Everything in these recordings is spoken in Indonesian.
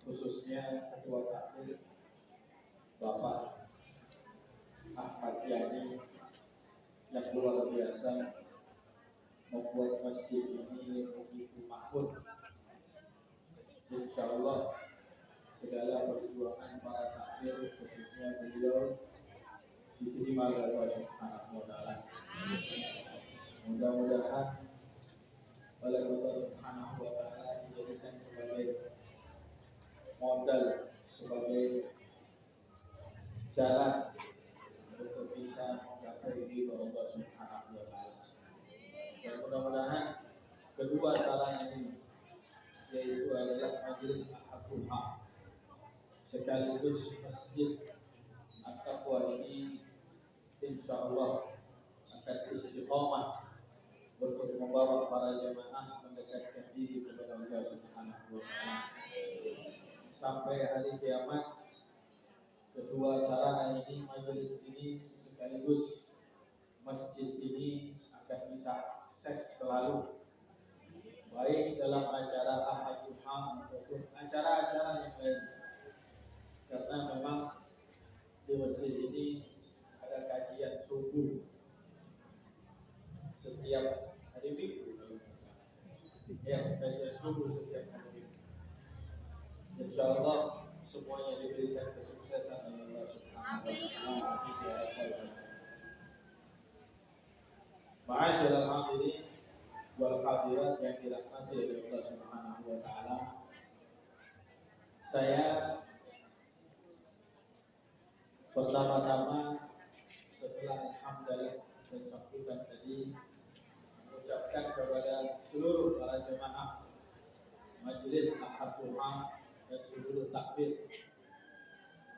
khususnya Ketua Takmir Bapak Ahmad Yani yang luar biasa membuat masjid ini begitu makmur. Insya Allah segala perjuangan para takmir khususnya beliau diterima oleh Allah Subhanahu wa Ta'ala. Mudah-mudahan oleh Allah Subhanahu wa Ta'ala dijadikan sebagai modal, sebagai jalan untuk bisa menggapai ridho Allah Subhanahu wa Ta'ala. Dan mudah-mudahan kedua saran ini, yaitu adalah majelis Al-Qur'an sekaligus masjid At-Taqwa ini, insya Allah akan istiqomah untuk membawa para jemaah mendekatkan diri kepada Allah Subhanahu wa Ta'ala sampai hari kiamat. Kedua sarana ini, majelis ini sekaligus masjid ini akan bisa akses selalu, baik dalam acara Ahadul Ham maupun acara-acara yang lain, karena memang di masjid ini ada kajian subuh setiap hari Minggu, kajian subuh setiap hari Minggu. Insya Allah semuanya diberikan kesuksesan oleh Allah Subhanahu wa Ta'ala. Ma'asyiral hadirin wal hadirat yang dirahmati oleh Allah Subhanahu wa Ta'ala, saya pertama-tama setelah alhamdulillah saya sampaikan tadi, mengucapkan kepada seluruh para jemaah majelis Ahadul Ham dan seluruh takbir,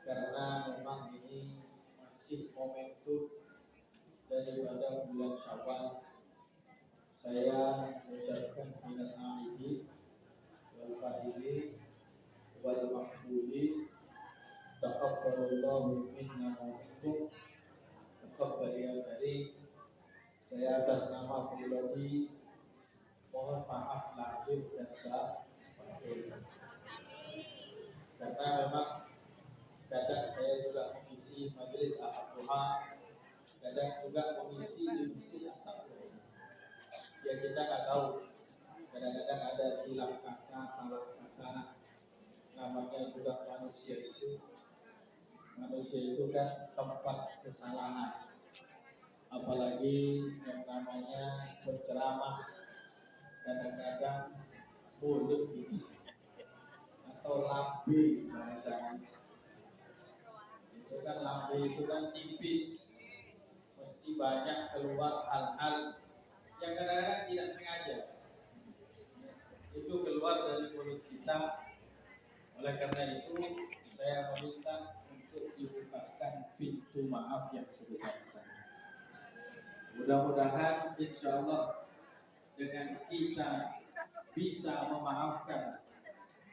karena memang ini masih momentum daripada bulan Syawal. Saya mengucapkan minal aidin wal faizin wal maqbulin, taqabbalallahu minna wa minkum, taqabbal ya karim. Saya atas nama pribadi mohon maaf lahir dan batin, karena memang kadang saya juga mengisi majelis Al-Qur'an, kadang juga mengisi di masjid At-Taqwa. Ya kita nggak tahu, kadang-kadang ada silap kata, salah kata, namanya juga manusia itu kan tempat kesalahan, apalagi yang namanya berceramah, kadang-kadang mulut ini atau lambe bahasanya. Itu kan lambe itu kan tipis, mesti banyak keluar hal-hal yang kadang-kadang tidak sengaja. Itu keluar dari mulut kita. Oleh karena itu saya meminta untuk dibukakan pintu maaf yang sebesar-besarnya. Mudah-mudahan insya Allah dengan kita bisa memaafkan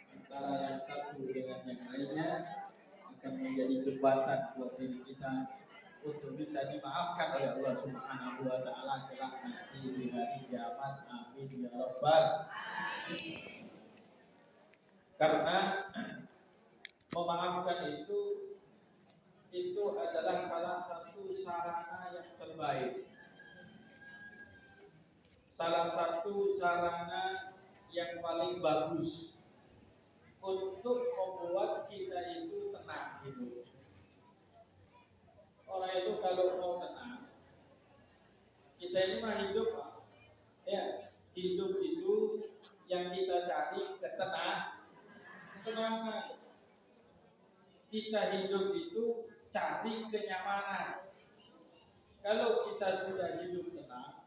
antara yang satu dengan yang lainnya, akan menjadi jembatan buat diri kita untuk bisa dimaafkan oleh Allah Subhanahu wa Ta'ala kelak nanti di hari kiamat. Amin ya rabbal. Karena memaafkan itu adalah salah satu sarana yang terbaik, salah satu sarana yang paling bagus untuk membuat kita itu tenang hidup. Orang itu kalau mau tenang, kita ini mah hidup, ya hidup itu yang kita cari ketenangan. Kita hidup itu cari kenyamanan. Kalau kita sudah hidup tenang,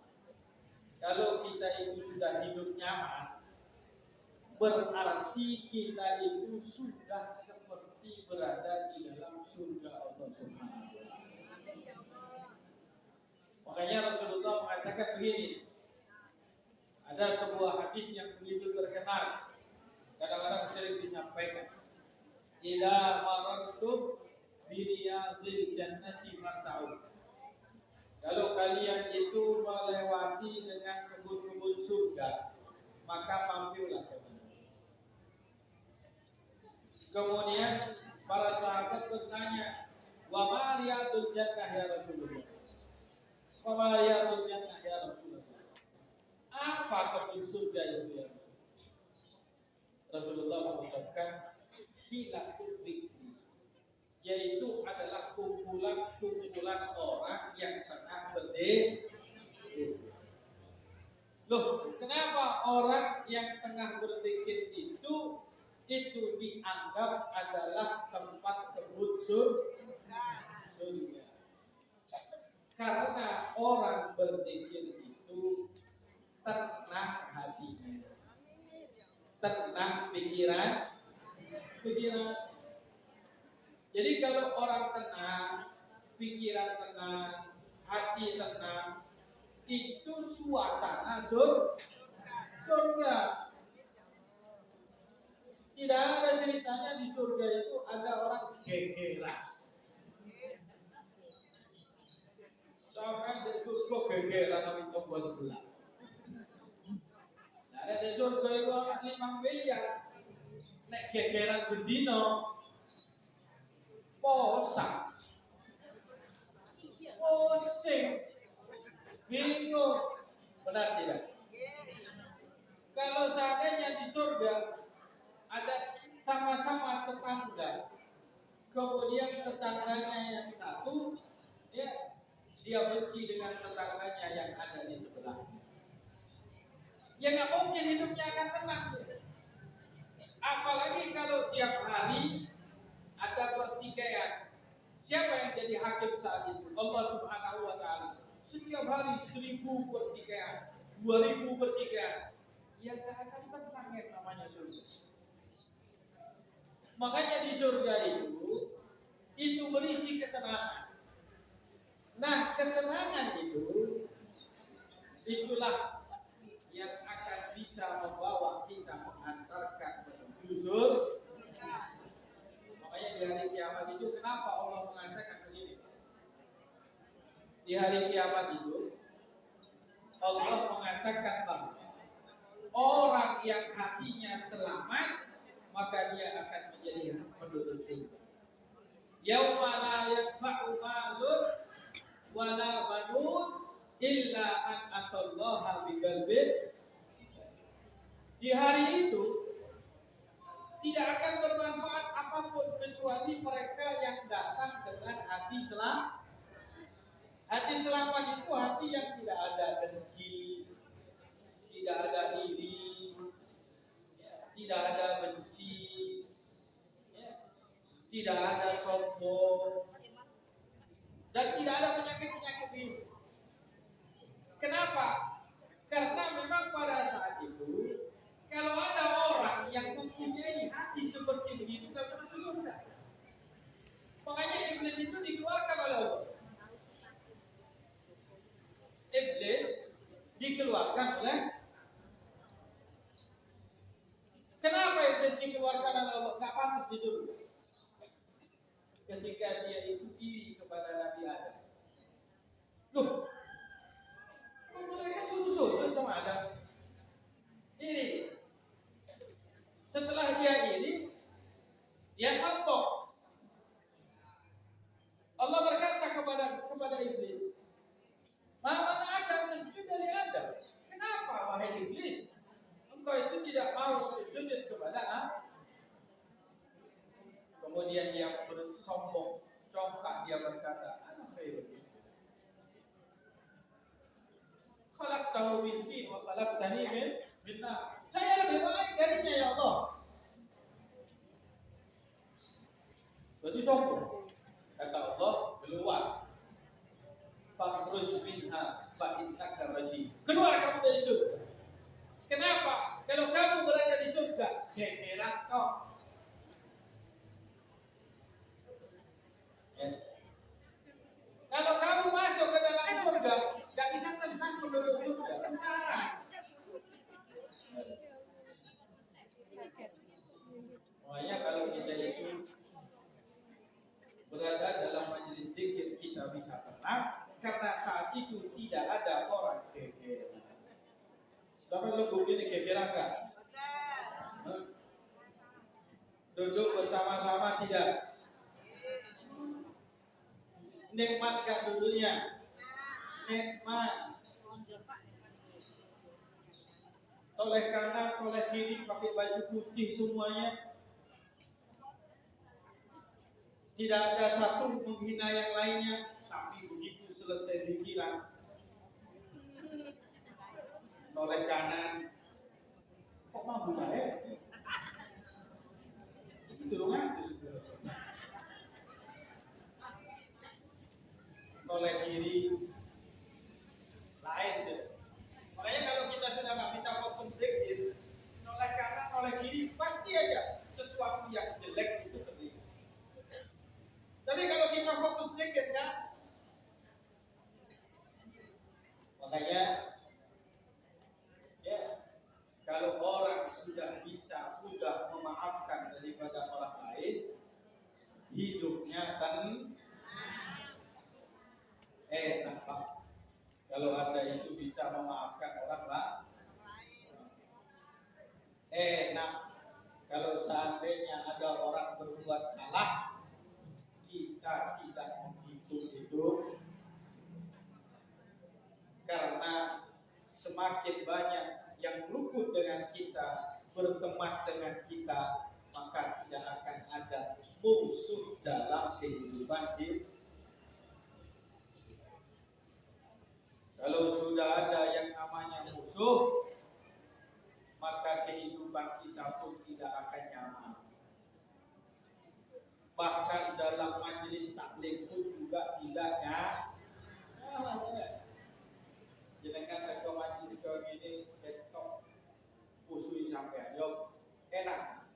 kalau kita itu sudah hidup nyaman, berarti kita itu sudah seperti berada di dalam surga Allah Subhanahu wa Ta'ala. Makanya Rasulullah mengatakan begini, ada sebuah hadis yang begitu terkenal, kadang-kadang sering disampaikan, ila marantum biriyadil jannati farta'u. Kalau kalian itu melewati dengan kebun-kebun surga, maka mampirlah ke sana. Kemudian para sahabat bertanya, wa ma riyadul jannah ya Rasulullah. Wa ma riyadul jannah ya Rasulullah. Apa kebun surga itu ya Rasulullah? Rasulullah mengucapkan hilakul dzikri, yaitu adalah kumpulan orang yang tengah berdiri. Loh, kenapa orang yang tengah berzikir itu dianggap adalah tempat kebun surga? Karena orang berzikir itu tenang hatinya, tenang pikiran. Jadi kalau orang tenang, pikiran tenang, hati tenang, itu suasana surga. Tidak ada ceritanya di surga itu ada orang gegeran. Sampai di surga gegeran tapi toko sebelah. Ada di surga itu orang 5 miliar. Nek gegeran bedino posak, pusing, bingung, benar tidak? Kalau seandainya di surga ada sama-sama tetangga, kemudian tetangganya yang satu, ya, dia benci dengan tetangganya yang ada di sebelah. Ya nggak mungkin hidupnya akan tenang. Apalagi kalau tiap hari ada pertikaian. Siapa yang jadi hakim saat itu? Allah Subhanahu wa Ta'ala. Setiap hari 1000 pertikaian, 2000 pertikaian. Ya nggak akan tenang yang namanya surga. Makanya di surga itu berisi ketenangan. Nah, ketenangan itulah yang akan bisa membawa kita mengantarkan menuju surga. Makanya di hari kiamat itu kenapa Allah mengatakan begini? Di hari kiamat itu Allah mengatakan bahwa orang yang hatinya selamat maka dia akan menjadi penduduk surga. Yauma la yanfa'u malun wala banun illa an atallaha biqalbin. Di hari itu tidak akan bermanfaat apapun kecuali mereka yang datang dengan hati selamat. Hati selamat itu hati yang tidak ada dengki, tidak ada iri, tidak ada benci, tidak ada sombong, dan tidak ada penyakit-penyakit ini. Kenapa? Karena memang pada saat itu kalau ada orang yang mempunyai hati seperti ini, itu tidak bisa surga. Makanya iblis itu dikeluarkan oleh Allah. Iblis dikeluarkan oleh. Kenapa iblis dikeluarkan oleh Allah? Tidak pantas di surga. Ketika dia itu iri kepada Nabi Adam. Loh, mereka suruh sama Adam. Ini. Setelah dia ini, dia sombong. Allah berkata kepada iblis, "Mana akan sujud dari Adam? Kenapa wahai iblis? Engkau itu tidak mau sujud kepada Adam?" Kemudian dia bersombong, congkak dia berkata, "Ana khairun. Khalaqtahu min tin wa khalaqtani min nar." Saya lebih baik darinya ya Allah. Berarti sombong. Kata Allah, keluar. Fakhruj minha fa innaka rajim. Keluar kamu dari surga. Kenapa? Kalau kamu berada di surga, gegeran kau. Kalau kamu masuk ke dalam surga, gak bisa tenang penduduk surga. Cara. Makanya kalau kita itu berada dalam majelis zikir, kita bisa tenang karena saat itu tidak ada orang geger. Sampai lu begini geger agak. Duduk bersama-sama tidak? Nikmat gak duduknya? Nikmat. Toleh kanan, toleh kiri, pakai baju putih semuanya. Tidak ada satu menghina yang lainnya. Tapi begitu selesai pikiran, toleh kanan, kok mampu ya? Itu dong itu sebenarnya. Toleh kiri, lain deh. Makanya kalau kita sudah nggak bisa fokus zikir, toleh kanan, toleh kiri, pasti aja sesuatu yang jelek itu terlihat. Tapi kalau kita fokus zikir kan, makanya ya, kalau orang sudah bisa mudah memaafkan daripada orang lain, hidupnya kan enak Pak. Kalau Anda itu bisa memaafkan orang lain, enak. Kalau seandainya ada orang berbuat salah, kita tidak menghitung itu, karena semakin banyak yang luput dengan kita, berteman dengan kita, maka tidak akan ada musuh dalam kehidupan kita. Kalau sudah ada yang namanya musuh, maka kehidupan kita pun tidak akan nyaman. Bahkan dalam majelis taklim pun juga tidak nyaman. Jenengan ketua majelis kau ini ketok usui sampai yo enak,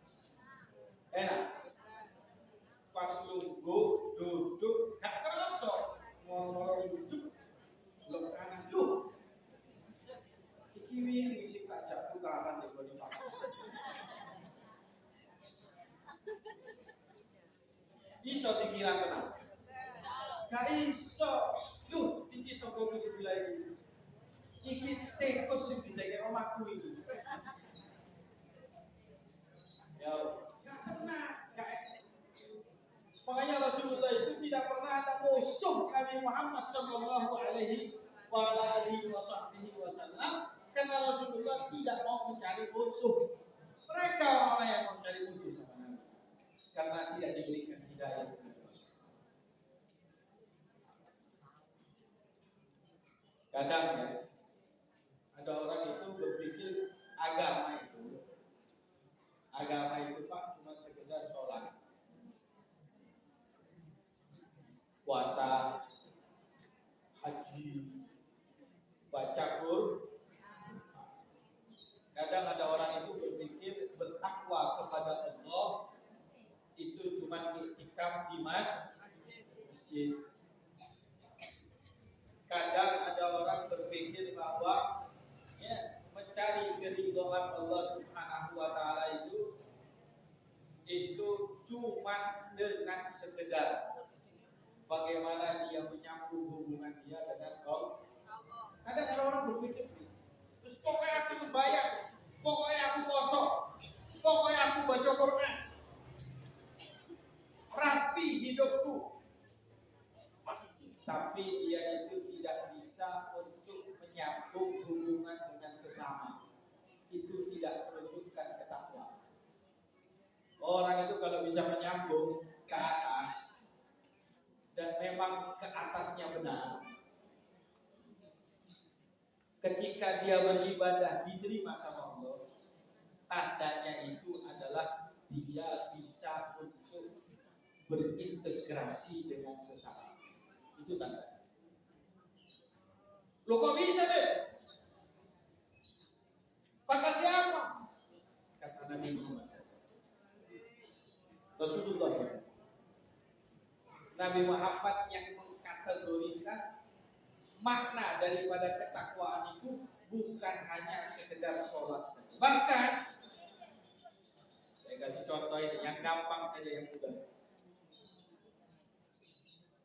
pas lunggu duduk gak kerasa ngomong duduk belum kanan duh iki wingi sing tak jak tukaran di bodi paksa iso dikira tenang gak iso duh iki toko sebelah iki tekos sing diteke omahku iki ya gak tenang gak. Makanya Rasulullah itu tidak pernah ada musuh Nabi Muhammad Sallallahu Alaihi Wasallam, karena Rasulullah tidak mau mencari musuh. Mereka orang yang mencari musuh sama Nabi, karena tidak diberikan hidayah. Kadang ya, ada orang itu berpikir agama itu Pak cuma sekedar sholat, puasa, haji, baca Quran. Kadang ada orang itu berpikir bertakwa kepada Allah itu cuma iktikaf di masjid. Kadang ada orang berpikir bahwa ya, mencari keridhaan Allah Subhanahu wa taala itu cuma dengan sekedar bagaimana dia menyambung hubungan dia dengan Allah. Kadang ada orang berpikir, terus pokoknya aku sembahyang, pokoknya aku poso, pokoknya aku baca Quran, rapi hidupku. Tapi dia itu tidak bisa untuk menyambung hubungan dengan sesama. Itu tidak menunjukkan ketakwaan. Orang itu kalau bisa menyambung ke atas, dan memang ke atasnya benar, ketika dia beribadah diterima sama Allah, tandanya itu adalah dia bisa untuk berintegrasi dengan sesama. Itu tanda. Loh kok bisa deh? Kata siapa? Kata Nabi Muhammad Rasulullah. Nabi Muhammad yang mengkategorikan makna daripada ketakwaan itu bukan hanya sekedar sholat saja. Bahkan saya kasih contoh yang gampang saja, yang mudah.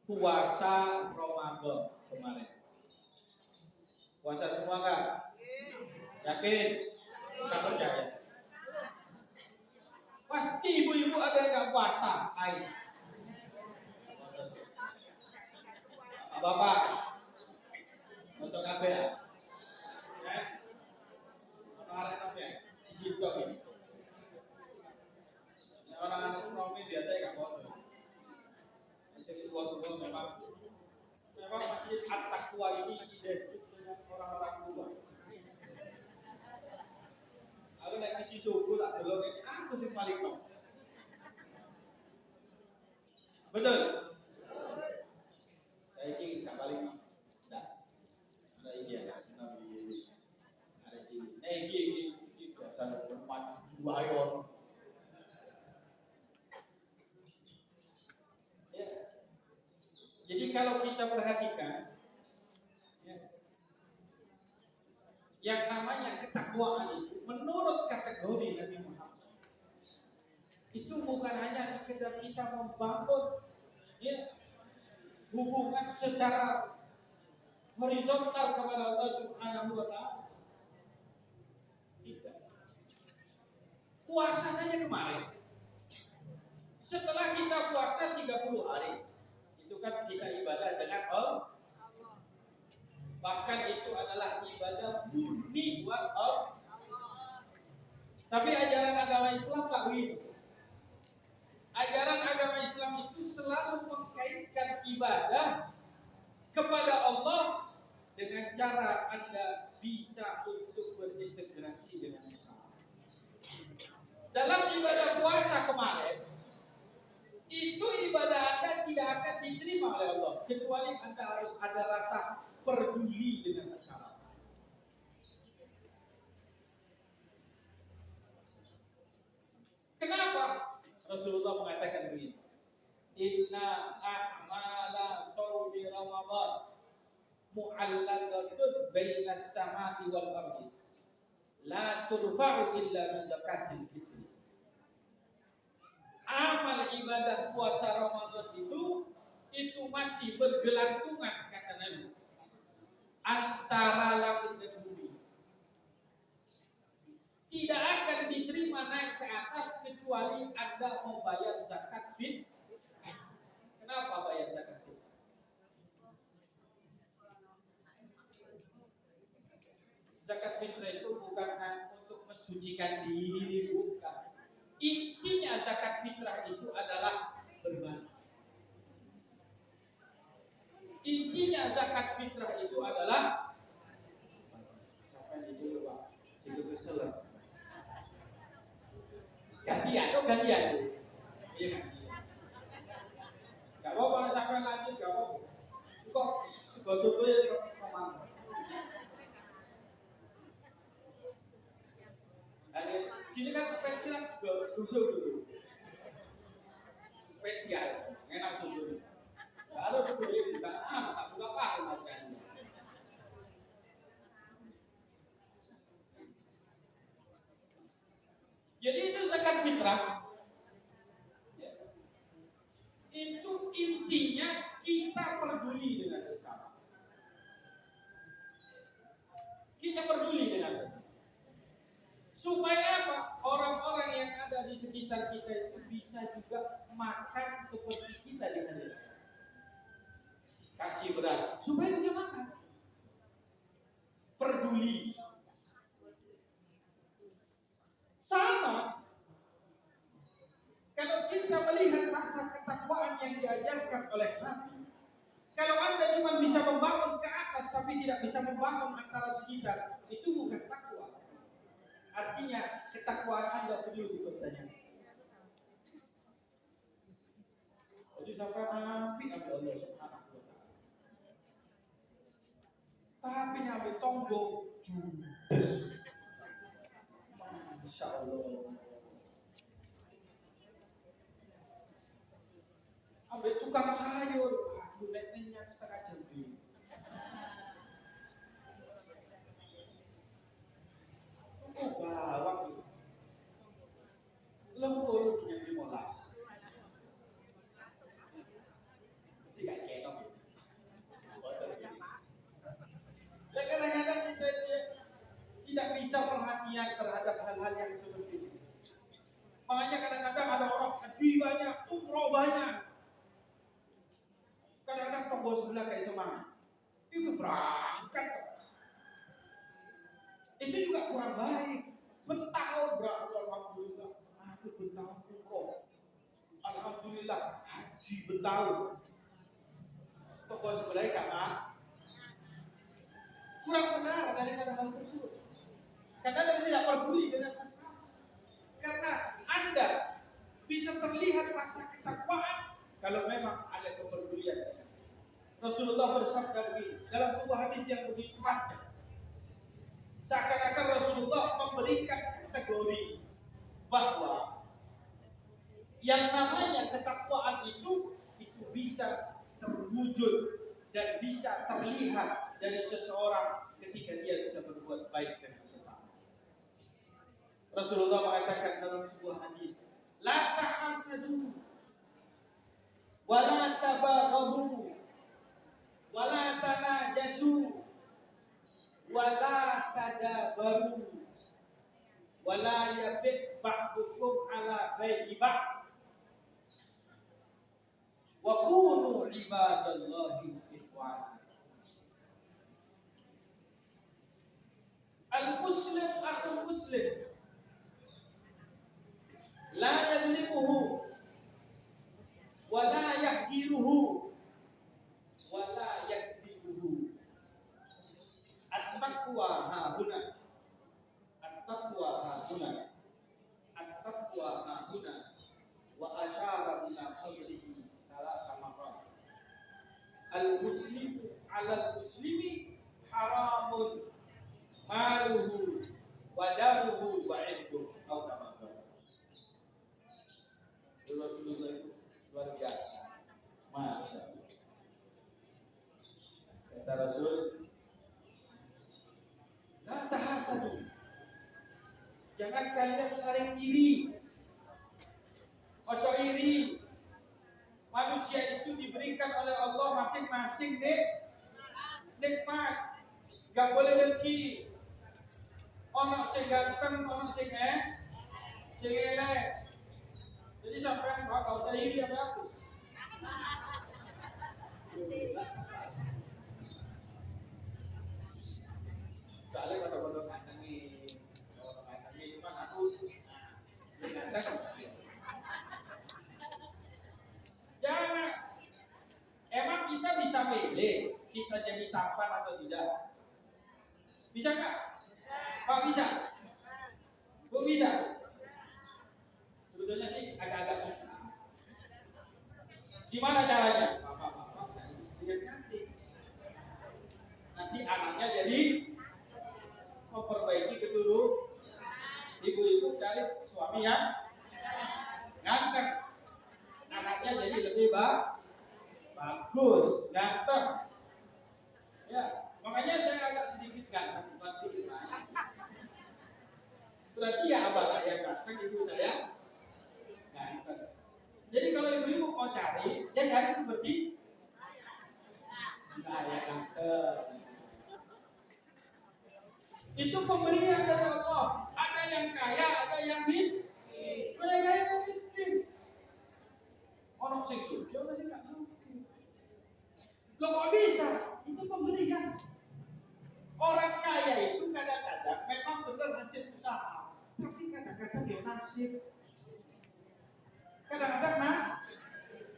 Puasa Ramadan kemarin. Puasa semua kan? Yakin? Saya percaya. Pasti ibu-ibu ada yang nggak puasa, ayo. Bapak, masuk apa ya? Orang apa ya? Di situ ini. Orang ekonomi biasa nggak puasa. Jadi tua memang masjid At-Taqwa ini identik dengan orang-orang tua. Aku naik isi suku tak jelongin, aku sih paling top. Betul. Saya ingin tak paling top. Tidak. Ada ini ya, ada ciri. Ini biasa maju dua ayon. Ya. Jadi kalau kita perhatikan, ya, yang namanya ketakwaan itu menurut kategori Nabi Muhammad itu bukan hanya sekedar kita membangun ya, hubungan secara horizontal kepada Allah Subhanahu wa taala. Tidak. Puasa saja kemarin. Setelah kita puasa 30 hari, itu kan kita ibadah dengan Allah. Bahkan itu adalah ibadah murni buat Allah. Tapi ajaran agama Islam tak begitu. Ajaran agama Islam itu selalu mengkaitkan ibadah kepada Allah dengan cara Anda bisa untuk berintegrasi dengan sesama. Dalam ibadah puasa kemarin, itu ibadah Anda tidak akan diterima oleh Allah kecuali Anda harus ada rasa peduli dengan sesama. Kenapa? Rasulullah mengatakan begini. Inna a'mala sawmi Ramadan mu'allaqatun bainas samai wal ardi la turfa'u illa bi zakatil fitri. Amal ibadah puasa Ramadan itu masih bergelantungan kata Nabi antara langit dan bumi. Tidak akan diterima naik ke atas kecuali Anda membayar zakat fitrah. Kenapa bayar zakat fitrah? Zakat fitrah itu bukan hanya untuk mensucikan diri, bukan. Intinya zakat fitrah itu adalah berbagi. Intinya zakat fitrah itu adalah siapa yang dulu Pak? Situ kesel. Gantian. Iya kan? Gak apa-apa kalau sampai lanjut, gak apa-apa. Kok sebab-sebab ya kemana? Sini kan spesial gosok dulu. Spesial, enak dulu. Kalau dulu bukan tak buka pakai mas kan. Jadi itu zakat fitrah. Itu intinya kita peduli dengan sesama. Kita peduli dengan sesama. Supaya apa? Orang-orang yang ada di sekitar kita itu bisa juga makan seperti kita di hari ini. Kasih beras supaya bisa makan. Peduli. Sama. Kalau kita melihat rasa ketakwaan yang diajarkan oleh Nabi, kalau Anda cuma bisa membangun ke atas tapi tidak bisa membangun antara sekitar, itu bukan takwa. Artinya ketakwaan Anda perlu dipertanyakan. Jadi sampai Nabi ada Allah Subhanahu wa taala. Tapi Nabi tonggo judes. Masya Allah. Ambil tukang sayur, nek setengah jam dulu. Oh bawang itu, lembut yang 15. Mesti gak kenok itu. Dan kadang-kadang kita tidak bisa perhatian terhadap hal-hal yang seperti ini. Makanya kadang-kadang ada orang sebelah kayak semangat. Itu berangkat. Itu juga kurang baik. Bertahun berapa alhamdulillah. Aku bertahun kok. Alhamdulillah haji bertahun. Toko sebelah kakak kurang benar daripada hal tersebut. Karena Anda tidak peduli dengan sesama. Karena Anda bisa terlihat rasa ketakwaan kalau memang ada kepedulian dengan sesama. Rasulullah bersabda begini dalam sebuah hadis yang begitu panjang. Seakan-akan Rasulullah memberikan kategori bahwa yang namanya ketakwaan itu bisa terwujud dan bisa terlihat dari seseorang ketika dia bisa berbuat baik dengan sesama. Rasulullah mengatakan dalam sebuah hadis, la tahasadu wa la tabaghadu wa la tanajasu wa la tadabaru wa la yabiq ba'dukum ala bai'i ba'd wa kunu ibadallahi ikhwana. Al-muslim akhul muslim la yadlimuhu wa la yahqiruhu wa la yakdibuhu. At-taqwa hahuna at-taqwa hahuna at-taqwa hahuna wa asyara ila sadrihi salasa marrat. Al-muslimu 'ala al-muslimi haramun maluhu wa damuhu wa 'irduhu. Atau kama Rasulullah itu luar biasa. Masya Allah. Kata Rasul, la tahasadu. Jangan kalian saling iri. Ojo iri. Manusia itu diberikan oleh Allah masing-masing nikmat. Gak boleh dengki. Ono sing ganteng, ono sing elek. Jadi sampai gak usah iri sama aku. Soalnya kalau ngantengi cuma aku nganteng. Jangan. Emang kita bisa milih kita jadi tampan atau tidak? Bisa nggak? Pak bisa? Bu bisa? Sebetulnya sih agak-agak bisa. Gimana caranya? Bapak cari istri yang cantik. Nanti anaknya jadi memperbaiki keturunan. Ibu-ibu cari suami yang ganteng. Anaknya jadi lebih bagus, ganteng. Ya, makanya saya agak sedikit ganteng, bukan sedikit banyak. Berarti ya abah saya ganteng, ibu saya ganteng. Jadi kalau ibu-ibu mau cari, ya cari seperti saya ganteng. Itu pemberian dari Allah. Ada yang kaya, ada yang miskin. Kaya yang miskin. Orang sing sugih, orang sing gak sugih. Loh kok bisa? Itu pemberian. Orang kaya itu kadang-kadang memang benar hasil usaha, tapi kadang-kadang ya nasib. Kadang-kadang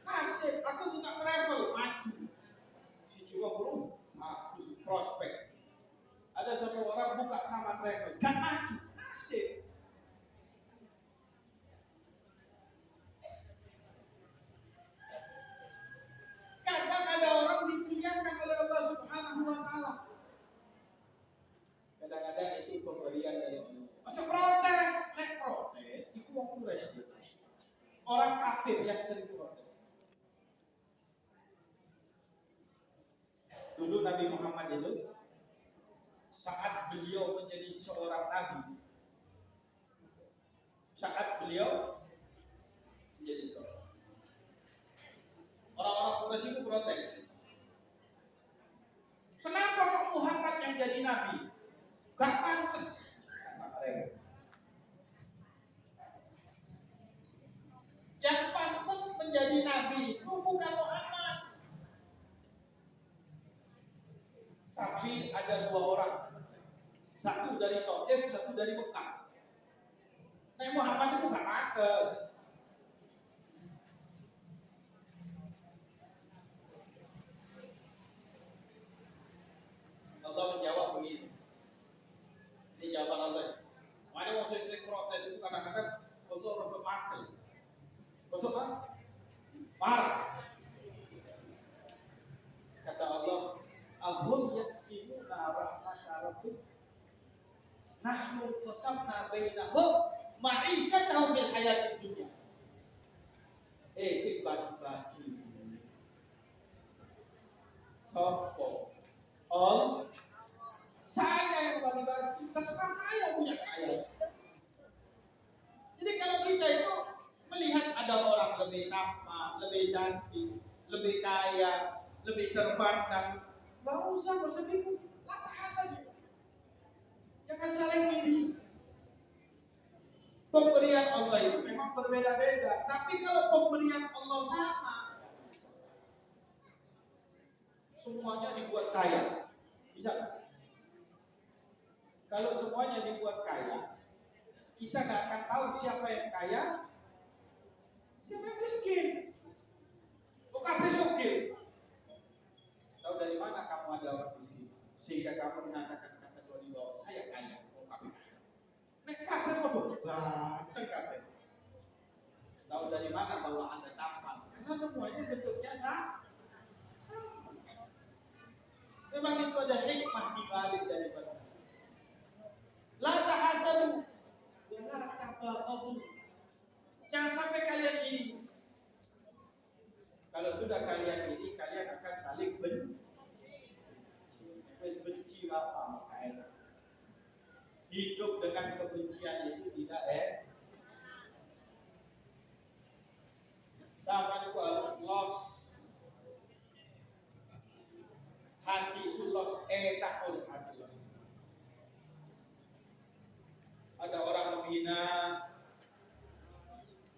nasib. Aku buka travel maju. Si jiwa burung, prospek. Ada satu orang buka sama travel, gak maju, nasib. Kadang ada orang dimuliakan oleh Allah Subhanahu wa Ta'ala. Kadang-kadang itu pemberian dari Allah. Macam protes, itu orang Quraisy. Orang kafir yang sering protes. Dulu Nabi Muhammad itu saat beliau menjadi seorang nabi, menjadi seorang orang-orang Quraisy itu protes. Kenapa kok Muhammad yang jadi nabi? Gak pantas. Yang pantas menjadi nabi itu bukan Muhammad. Satu dari Taif, satu dari Mekah. Nek Muhammad itu gak pantes. Allah menjawab begini. Ini jawaban Allah. Makanya mau sering protes itu kadang-kadang Allah rasa makel. Betul kan? Marah. Kata Allah, ahum yaksimuna rahmata rabbik. Nahnu qasamna bainahum ma'isyatahum fil hayatid dunya. Sing bagi-bagi. Sopo? All saya yang bagi-bagi. Terserah saya punya saya. Jadi kalau kita itu melihat ada orang lebih tampan, lebih cantik, lebih kaya, lebih terpandang, nggak usah bersedih, latah saja. Jangan saling iri. Pemberian Allah itu memang berbeda-beda, tapi kalau pemberian Allah sama, semuanya dibuat kaya, bisa? Kalau semuanya dibuat kaya, kita nggak akan tahu siapa yang kaya, siapa yang miskin. Bukan miskin. Tahu dari mana kamu ada orang miskin? Sehingga kamu mengatakan kategori bahwa saya kaya. Nek kabeh kok bukan kabeh. Tahu dari mana bahwa Anda tampan? Karena semuanya bentuknya sama. Memang itu ada hikmah di balik daripada. La tahasadu wa la tabaghadu. Jangan sampai kalian iri. Kalau sudah kalian iri, kalian akan saling benci. Benci apa? Hidup dengan kebencian itu tidak sama itu harus los. Hati itu los, tak oleh hati los. Ada orang menghina,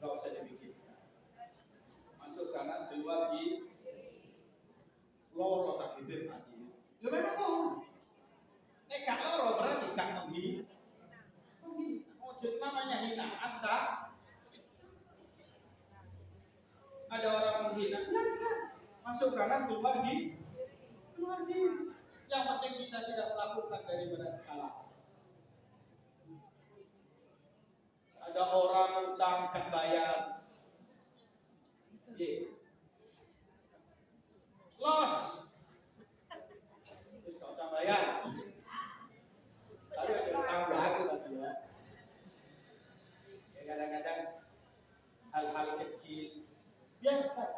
nggak usah dibikin. Masuk kanan, keluar di loro tak bibir hati. Ya memang kok. Gak loro berarti gak menghina. Namanya hinaan sah. Ada orang menghina, ya kan? Masuk kanan, keluar di. Yang penting kita tidak melakukan daripada kesalahan. Ada orang utang gak bayar, los, terus gak usah bayar. Tapi ada utang baru lagi ya. Kadang-kadang hal-hal kecil biarkan.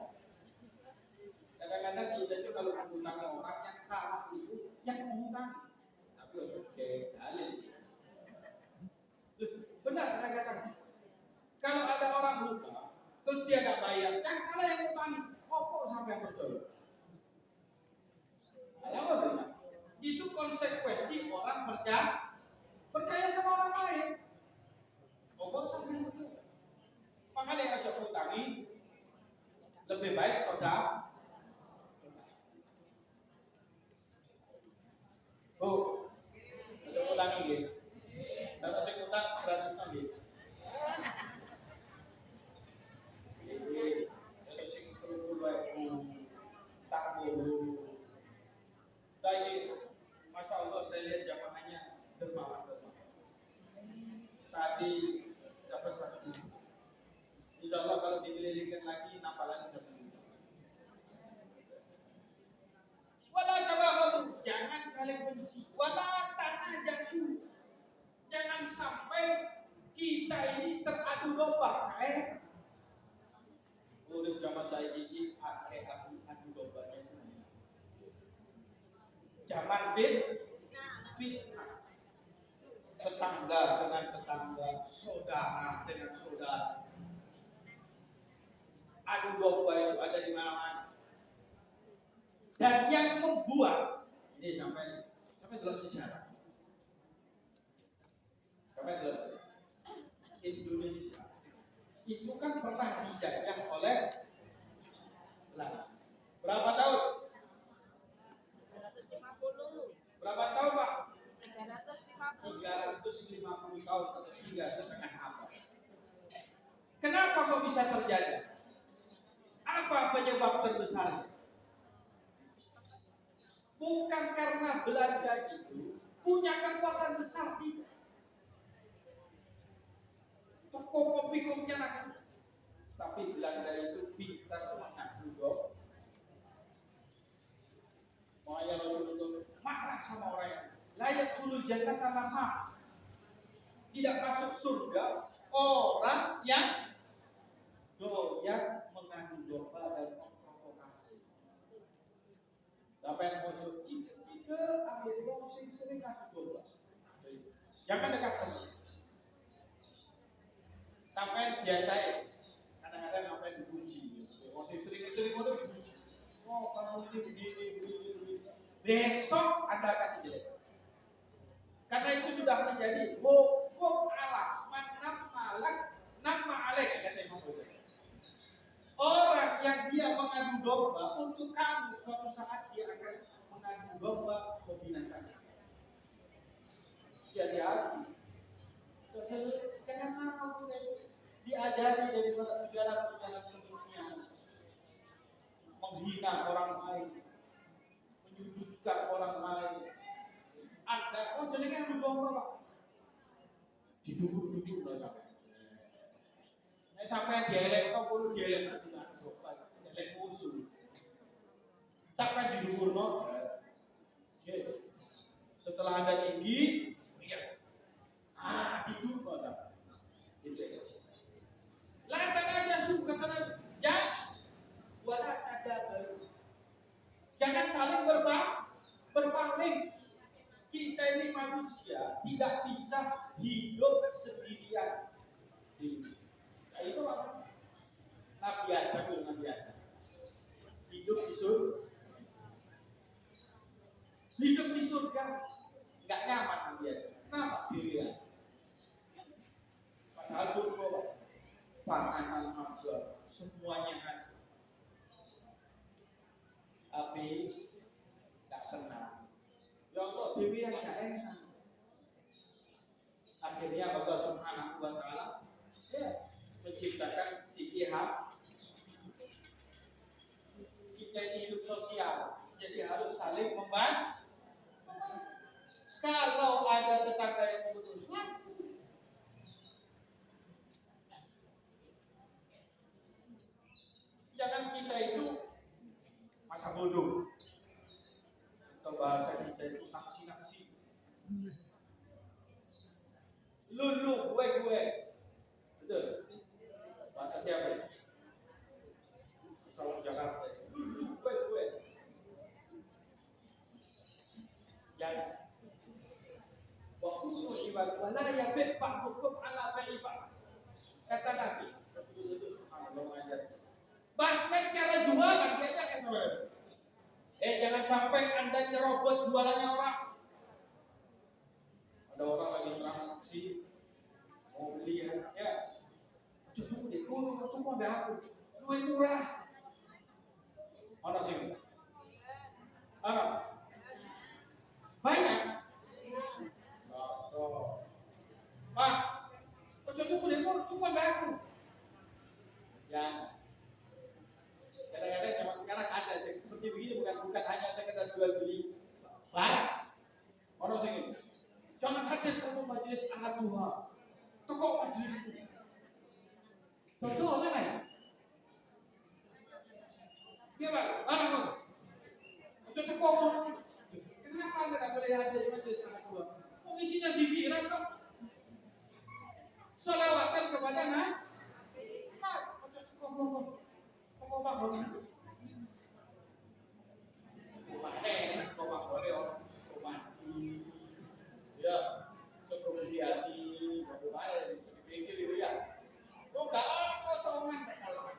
Kadang-kadang kita itu kalau menggunakan orang yang salah itu yang mengutang, tapi oke, dalil. Benar kadang-kadang. Kalau ada orang lupa, terus dia gak bayar, yang salah yang utangi. Kok sampai percaya? Apa benar? Itu konsekuensi orang percaya sama orang lain. Kok sampai percaya? Makanya ajak utangi lebih baik saudara. Ajak utangi gitu. Dan ajak utang gratis lagi. Masya Allah saya lihat jamaahnya dermawan. Tadi dapat 1 juta. Insya Allah kalau dikelilingkan lagi nambah lagi 1 juta. Wala tabaghadu, jangan saling benci. Wala tanajashu, jangan sampai kita ini teradu domba. Udah zaman saya ini adu dombanya. Zaman fitnah. Tetangga dengan tetangga, saudara dengan saudara. Adu domba itu ada di mana-mana. Dan yang membuat ini sampai dalam sejarah. Sampai dalam sejarah. Indonesia itu kan pernah dijajah oleh Belanda. Berapa tahun? 350. Berapa tahun, Pak? 350. bisa terjadi? Apa penyebab terbesarnya? Bukan karena Belanda itu punya kekuatan besar, tidak. Toko kopi-kopinya nak, tapi Belanda itu pintar mengadu domba. Makanya Rasulullah marah sama orang yang layak dulu jannah mahal. Tidak masuk surga orang yang doyan mengadu domba dan memprovokasi. Sampai yang muncul kita ambil musim sering adu domba. Jangan dekat sama. Sampai biasa kadang-kadang sampai dipuji. Musim sering udah dipuji. Oh kamu ini begini. Besok Anda akan dijelek. Karena itu sudah menjadi hukum alam. Nama alek kata Imam Ghazali. Orang yang dia mengadu domba untuk kamu suatu saat dia akan mengadu domba kebinasannya. Jadi arti. Jangan mau diajari dari tujuan seterusnya. Menghina orang lain, menyudutkan orang lain. Anda jenenge adu domba, Pak. Didubur-dubur lho sampean. Nek sampean dielek kok kudu dielek juga domba, dielek musuh. Sampean didubur setelah Anda tinggi, lihat. Didubur sampean. Gitu ya. Lantan aja suka karena jangan saling berpaling. Kita ini manusia tidak bisa hidup sendirian. Nah, itu apa? Nabi Adam hidup di surga. Hidup di surga nggak nyaman Nabi Adam. Kenapa? Dirian. Padahal surga panganan harga semuanya ada. Tapi tak tenang. Ya Allah, Dewi yang gak enak. Akhirnya Allah Subhanahu wa Ta'ala menciptakan si jihad. Kita ini hidup sosial, jadi harus saling membantu. Kalau ada tetangga yang memutuskan, jangan kita itu masa bodoh. Atau bahasa kita itu nafsi. Lu, gue. Betul. Bahasa siapa? Salam Jakarta. Lu, gue. Yang waktu ibadah wala yabi' ba'dukum ala bai'i ba'd. Kata Nabi. Bahkan cara jualan dia aja saudara. Jangan sampai Anda nyerobot jualannya orang. Ada orang lagi transaksi mau beli ya. Cukup deh, tuh mau ada aku. Lebih murah. Mana sih? Mana? Banyak. Pak, cukup deh, tuh mau ada aku. Ya. Kadang-kadang zaman sekarang ada seperti begini bukan hanya sekedar jual beli barang. Orang sini, jangan hadir kamu majelis ahad-duha. Toko majelis itu. Contoh lah ya. Dia Pak, mana kamu? Contoh kamu. Kenapa Anda tidak boleh hadir majelis ahad-duha? Isinya dikirim kok. Salawatan kepada Nabi. Kok bangun? Ya, seperti hati, bagaimana seperti itu ya. Kok nggak ada kosongan kalau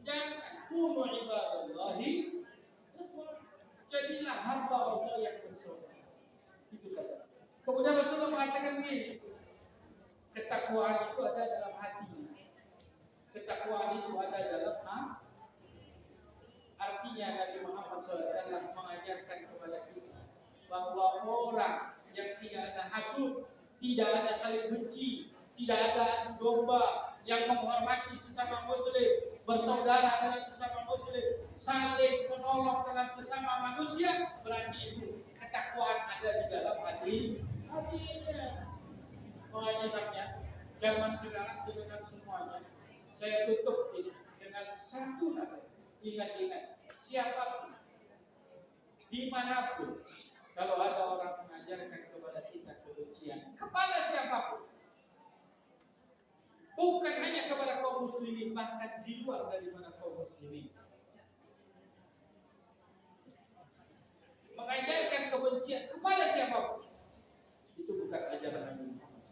yang kuno ibadallahi, jadilah hamba Allah yang bersyukur. Itu kata. Kemudian Rasulullah mengatakan begini, ketakwaan itu ada dalam hati. Ketakwaan itu ada dalam hati. Artinya Nabi Muhammad SAW mengajarkan kepada kita bahwa orang yang tidak ada hasud, tidak ada saling benci, tidak ada adu domba, yang menghormati sesama muslim, bersaudara dengan sesama muslim, saling menolong dengan sesama manusia, berarti itu ketakwaan ada di dalam hatinya. Makanya sampai zaman sekarang dengan semuanya, saya tutup ini dengan satu nasihat. Ingat-ingat, siapapun, dimanapun, kalau ada orang mengajarkan kepada kita kebencian, kepada siapapun, bukan hanya kepada kaum muslimin, bahkan di luar daripada kaum muslimin, mengajarkan kebencian kepada siapapun, itu bukan ajaran Nabi Muhammad.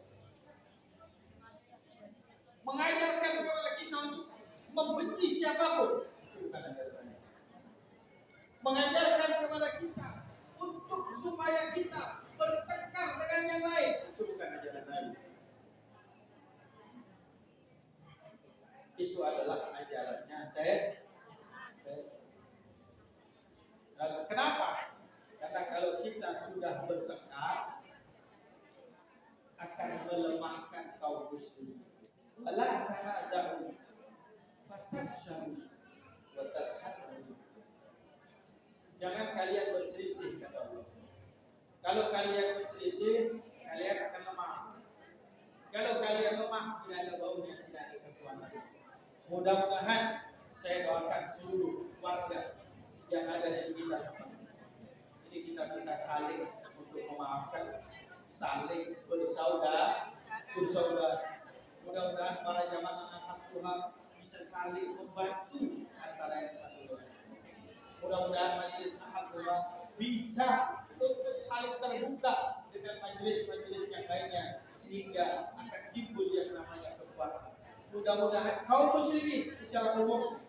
Mengajarkan kepada kita untuk membenci siapapun, itu bukan ajaran Nabi. Mengajarkan kepada kita untuk supaya kita bertengkar dengan yang lain, itu bukan ajaran Nabi. Itu adalah ajarannya saya. Kenapa? Karena kalau kita sudah bertengkar, akan melemahkan kaum muslimin. Wala tanaza'u fatafshalu wa tadhhabu. Jangan kalian berselisih, kata Allah. Kalau kalian berselisih, kalian akan lemah. Kalau kalian lemah, tidak ada baunya, tidak ada kekuatan. Mudah-mudahan saya doakan seluruh warga yang ada di sekitar ini kita bisa saling untuk memaafkan, saling bersaudara. Mudah-mudahan para jamaah anak Tuhan bisa saling membantu antara yang satu dengan yang lain. Mudah-mudahan majelis anak Tuhan bisa untuk saling terbuka dengan majelis-majelis yang lainnya, sehingga akan timbul yang namanya kekuatan. Mudah-mudahan kaum muslimin secara umum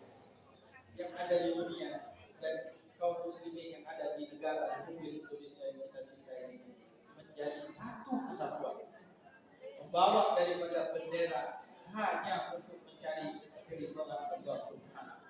yang ada di dunia dan kaum muslimin yang ada di negara Republik Indonesia yang kita cintai ini menjadi satu kesatuan, membawa daripada bendera hanya untuk mencari keridhaan Allah Subhanahu.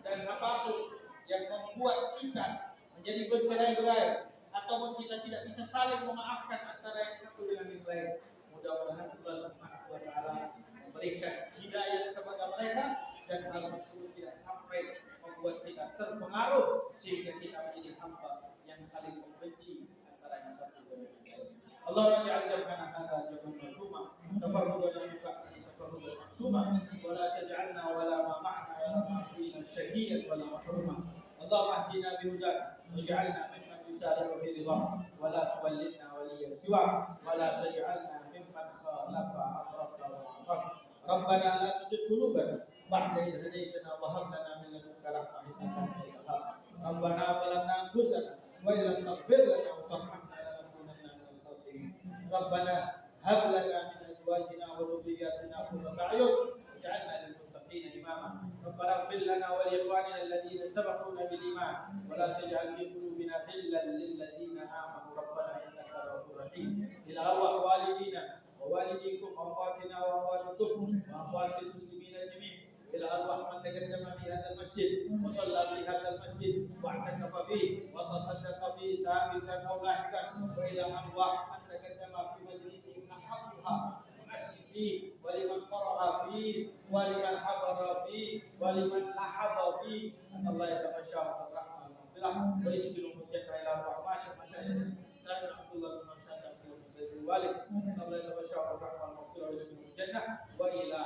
Dan apapun yang membuat kita menjadi bercerai-berai ataupun kita tidak bisa saling memaafkan antara yang satu dengan yang lain, mudah-mudahan Allah Subhanahu wa taala memberikan hidayah kepada mereka dan hal tersebut tidak sampai membuat kita terpengaruh sehingga kita menjadi hamba yang saling membenci antara yang satu dengan yang lain. Allahumma ja'al jam'ana hadza jam'an marhuma tafarruqana min ba'dihi tafarruqan ma'suma wa la taj'alna wa la ma ma'na wa la ma'ina shaqiyan wa la mahruma. Allahumma ihdina bihudak waj'alna mimman yusari'u fi ridhah wa la tuwallina waliyyan siwa wa la taj'alna mimman khalafa amraka wa asaf. Rabbana la tuzigh qulubana ba'da idh hadaytana wa hab lana min ladunka rahmah innaka antal wahhab. Rabbana zalamna anfusana wa illam taghfir lana wa tarhamna lanakunanna minal khasirin. Rabbana hab lana min azwajina wa dhurriyyatina qurrata a'yun waj'alna lil muttaqina imama. Rabbana ighfir lana wa li ikhwanina alladhina sabaquna bil iman wa la taj'al fi qulubina ghillan lil ladzina amanu rabbana innaka ra'ufur rahim. Ila arwah walidina ووالديكم وأخواتنا وأخواتكم وأخوات المسلمين جميعا إلى أرواح من تقدم في هذا المسجد وصلى في هذا المسجد واعتكف فيه وتصدق فيه سابقا أو لاحقا وإلى أرواح من تقدم في مجلسهم حقها مؤسسين ولمن قرأ فيه ولمن حضر فيه ولمن لحظ فيه أن الله يتغشى الرحمة والمغفرة ويسكنهم الجنة إلى أرواح مشايخ سائر عبد الله بن الوالد الله يتبشر الرحمة والمغفرة ويسكنهم الجنة وإلى